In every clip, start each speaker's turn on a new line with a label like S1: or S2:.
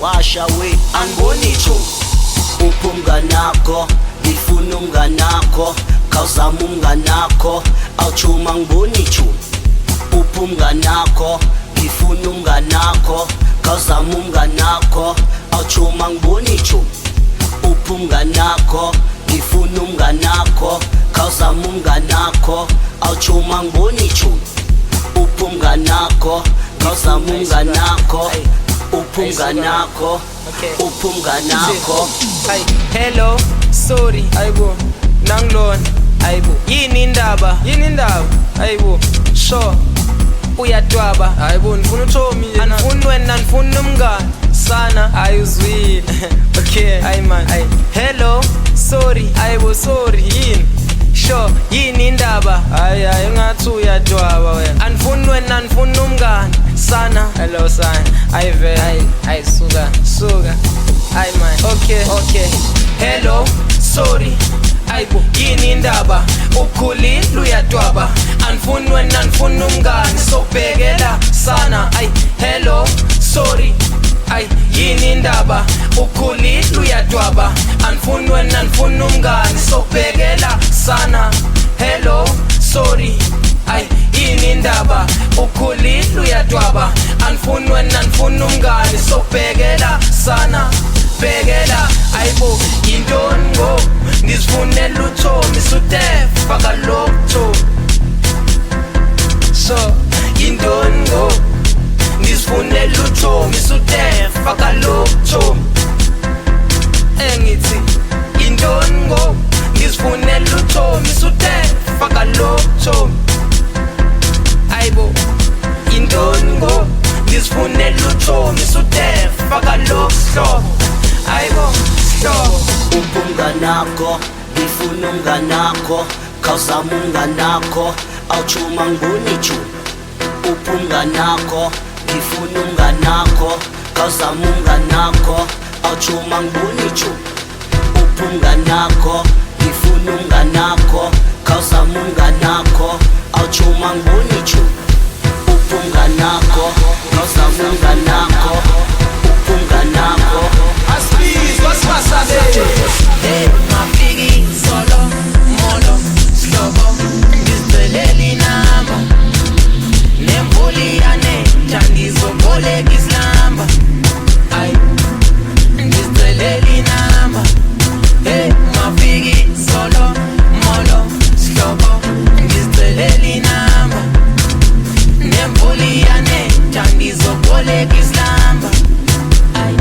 S1: washa we angiboni chu uphumnganakho ngifuna umnganakho khawuzama umnganakho awuchuma ngiboni chu uphumnganakho ngifuna umnganakho khawuzama umnganakho awuchuma ngiboni chu uphumnganakho ngifuna umnganakho khawuzama umnganakho awuchuma ngiboni chu uphumnganakho khawuzama umnganakho uphumnganakho uphumnganakho
S2: hello sorry ayibo nangilona ayibo yini indaba ayibo sure uyadwaba ayibo ngifuna uThomi anifuni wena anifuni umngane sana ayuzwile okay ayi man ayi hello sorry ayibo sorry yini sure yini indaba hayi ngathi uyadwaba wena anifuni wena anifuni umngane sana hello sana ayive ayi suka ayi man okay hello sorry ayibo yini indaba ukhulile uyadwaba anifuni wena anifuni umngane sobhekela sana ayi hello sorry ayi yini indaba ukhulile uyadwaba anifuni wena anifuni umngane sobhekela sana hello sorry ayi yini indaba ukhulile uyadwaba anifuni wena anifuni umngane sobhekela sana bhekela ayibo intoni ngo ngizifunela uThomi sutef faka lokho so intoni ngo ngizifunela uThomi sutef faka lokho engithi intoni ngo ngizifunela uThomi sutef faka lokho ayibo intoni ngo ngizifunela uThomi sutef faka lokho ayibo stop
S1: uphumnganakho ngifuna umnganakho khawuzama umnganakho awuchuma ngiboni chu uphumnganakho ngifuna umnganakho khawuzama umnganakho awuchuma ngiboni chu uphumnganakho ngifuna umnganakho khawuzama umnganakho awuchuma ngiboni chu uphumnganakho khawuzama umnganakho uphumnganakho
S2: hey mafiki solo molo slobo ngizibeleli namba nembuli yane ngizoboleka islamba ay ngizibeleli namba hey mafiki solo molo slobo ngizibeleli namba nembuli yane ngizoboleka islamba ay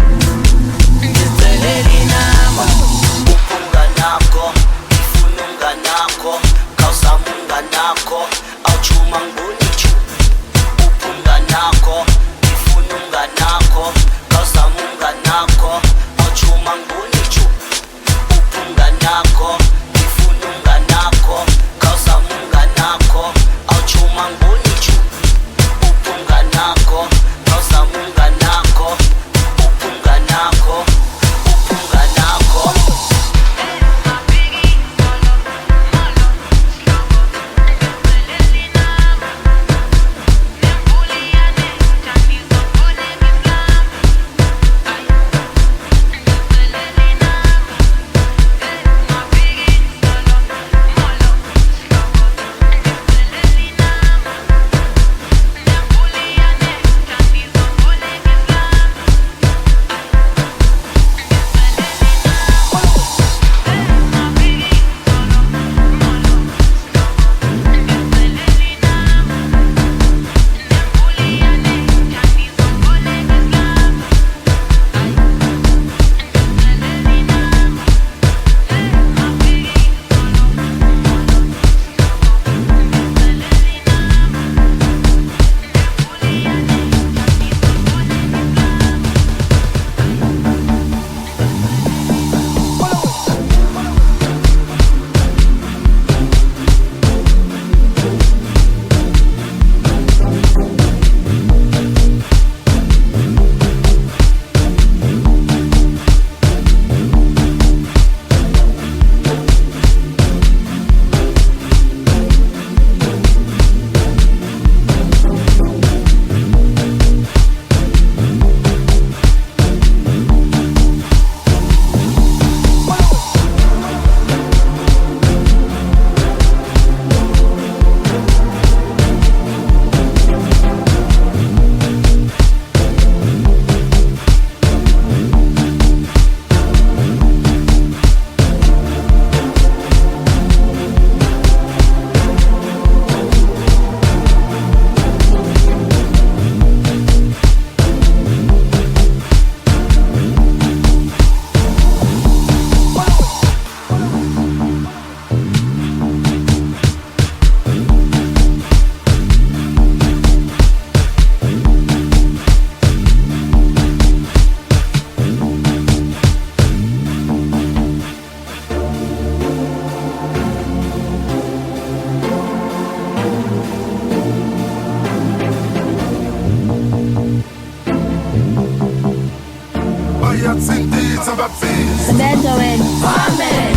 S3: gentlemen, Amen.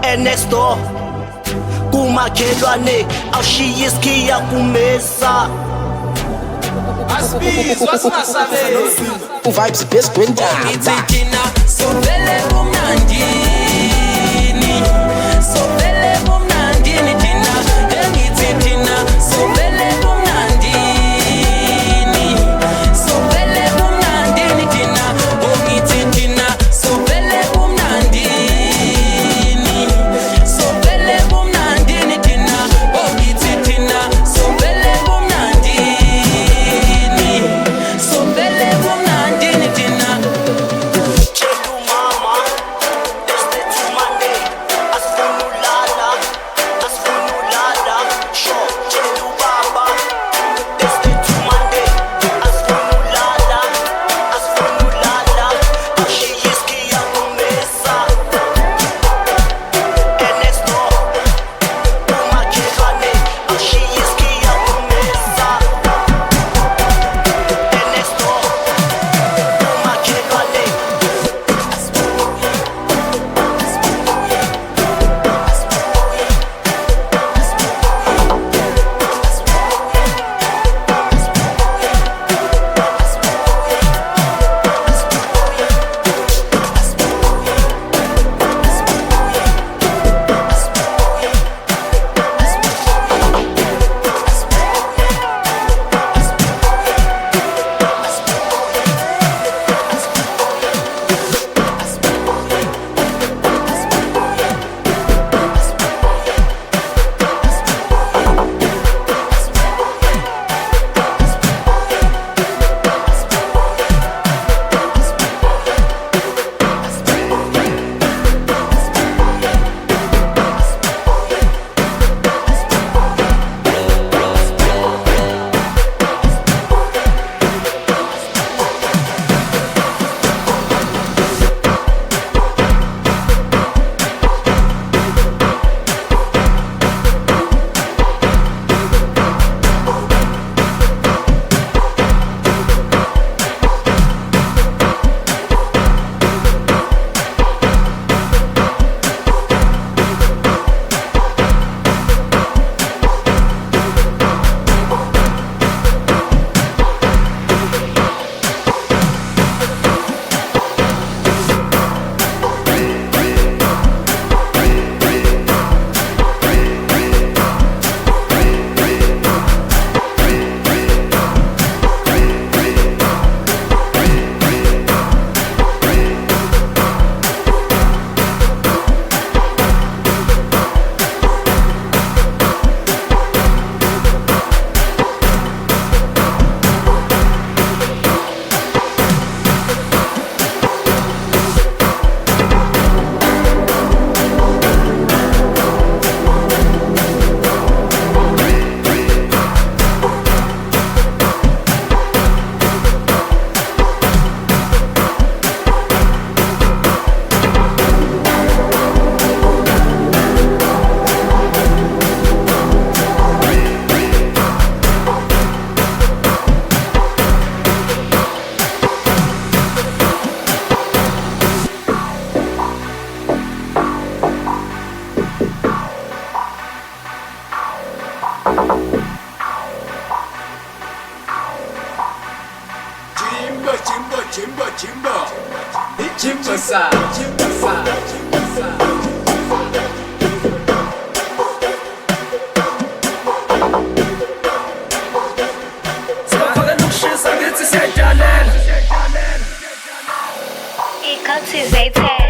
S1: Ernesto kumakhelwane awushiya isikhiya kumesa
S2: Asbiz wasingasabe
S4: Vibes best kwenda
S2: Thina sovele kumnandini sovele kumnandini thina engithi thina sovele kumnandini sovele kumnandini thina ongithi thina sovele kumnandini sovele kumnandini thina ongithi thina sovele kumnandini sovele kumnandini thina
S1: Chelu mama,
S5: Jimbo side, Jimbo side, Jimbo side.
S6: Cultivated.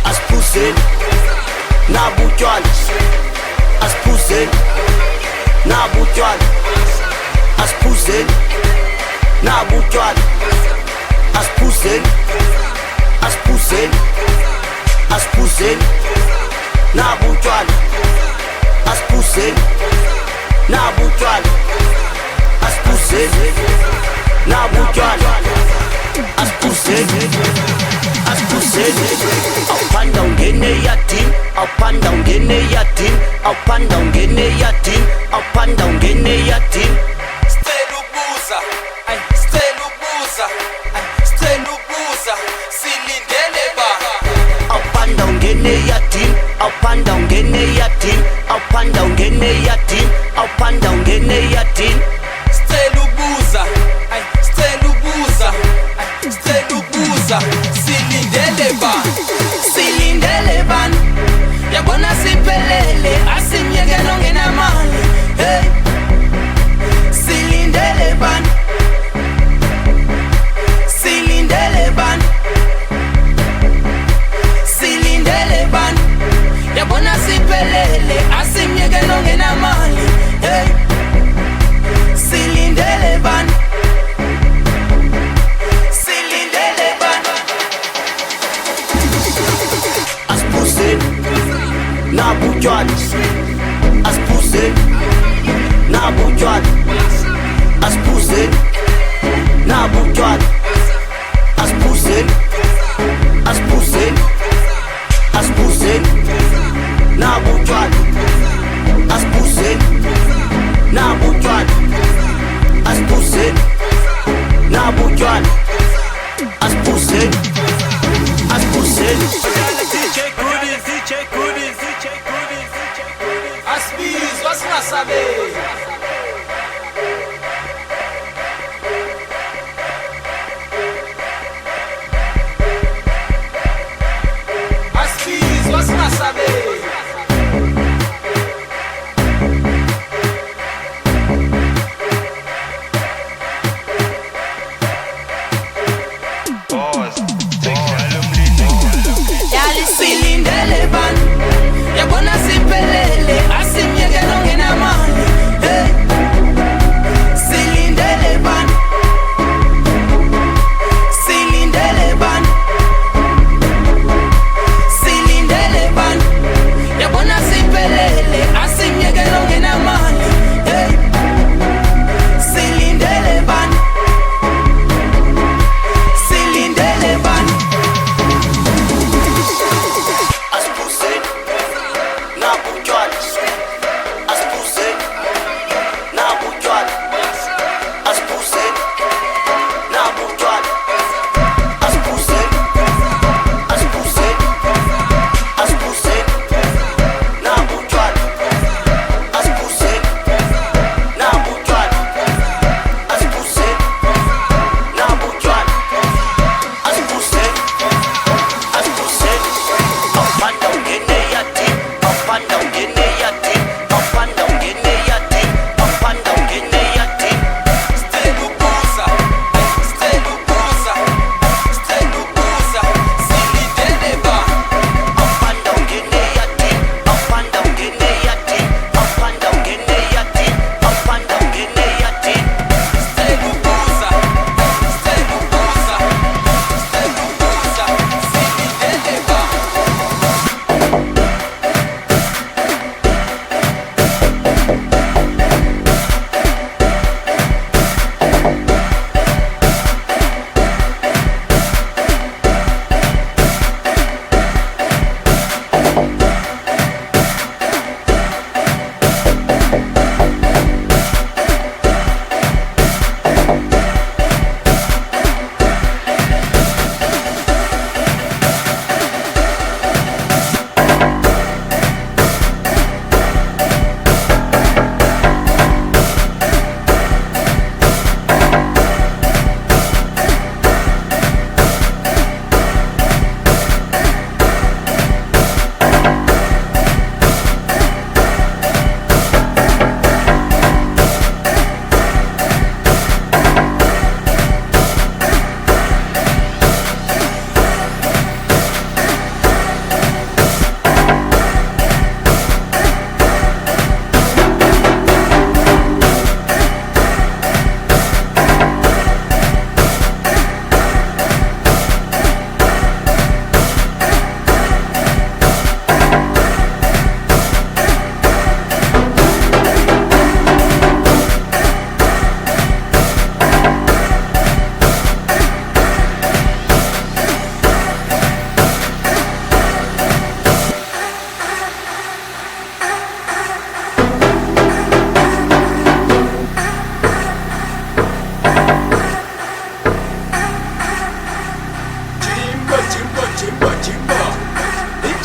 S1: Asiphuze nabo utywala, asiphuze nabo utywala, asiphuze nabo utywala, asiphuze, asiphuze, asiphuze nabo utywala, asiphuze nabo utywala, asiphuze nabo utywala, asiphuze, asiphuze. Awuphanda ungene eyadini, awuphanda ungene eyadini, awuphanda ungene eyadini, awuphanda ungene eyadini.
S2: Sicela ukubuza, ay sicela ukubuza, ay sicela ukubuza, silindele ba.
S1: Awuphanda ungene eyadini, awuphanda ungene eyadini, awuphanda ungene eyadini, awuphanda ungene eyadini.
S2: Sicela ukubuza, ay sicela ukubuza, ay sicela ukubuza, silindele ba. Silindele ban, yabona siphelele, asimyeke nongenamali. Hey, silindele ban, silindele ban, silindele ban, yabona siphelele, asimyeke nongenamali. Hey,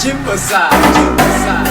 S5: Timpa, Timpa.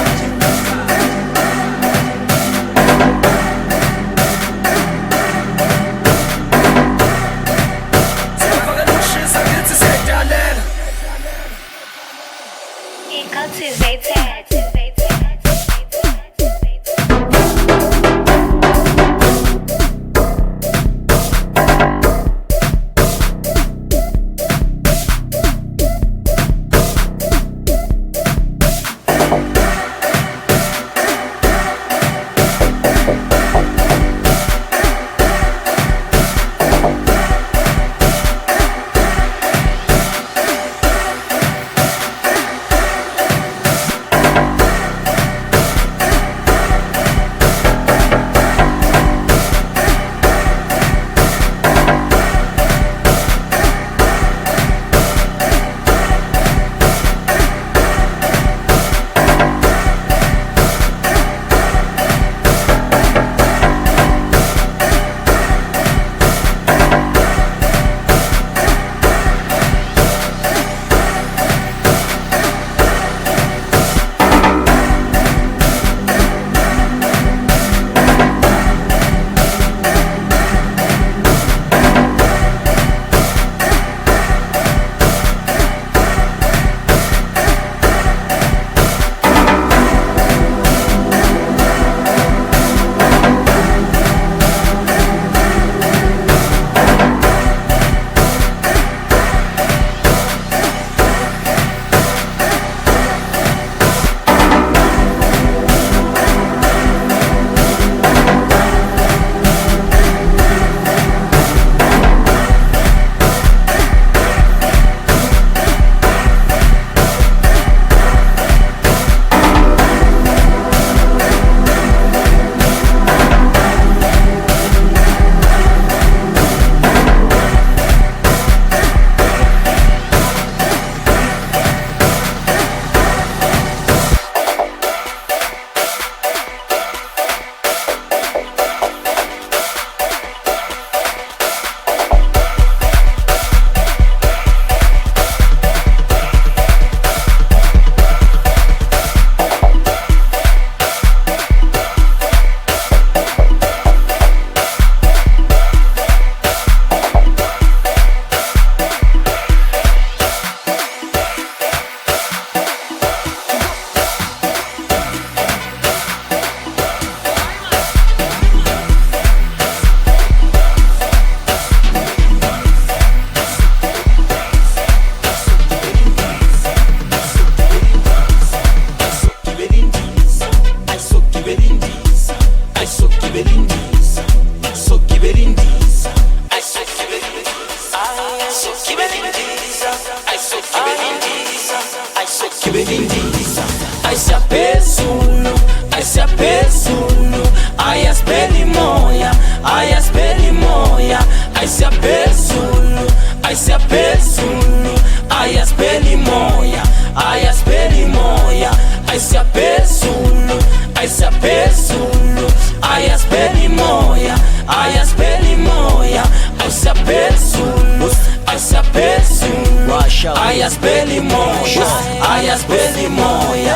S2: Ai se apesulo, ai se apesulo, ai as pelimoia, ai as pelimoia, ai se apesulo, ai se apesulo, ai as pelimoia, ai as pelimoia, ai se apesulo, ai se apesulo, ai as pelimoia, ai as pelimoia, ai se apesulo, ai se apesulo, ai as pelimoia, ai as pelimoia.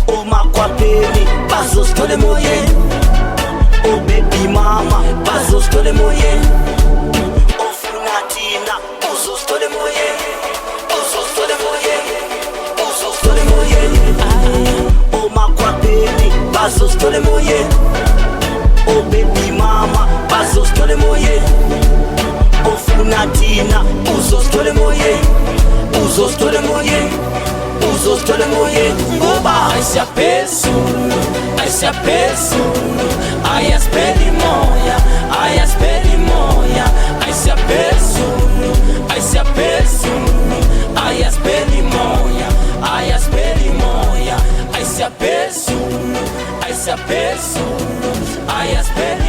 S1: O makwapeli bazos tole moye, o baby mama bazos tole moye, o funatina uzos tole moye, uzos tole moye, uzos tole moye. O makwapeli bazos tole moye, o baby mama bazos tole moye, o funatina uzos tole moye, uzos tole moye, uzos tole moye. Ngoba
S2: Ai se apesulo, ai se apesulo, ai as pelimoia, ai as pelimoia, ai se apesulo, ai se apesulo, ai as pelimoia, ai as pelimoia, ai se apesulo, ai se apesulo, ai as pelimoia.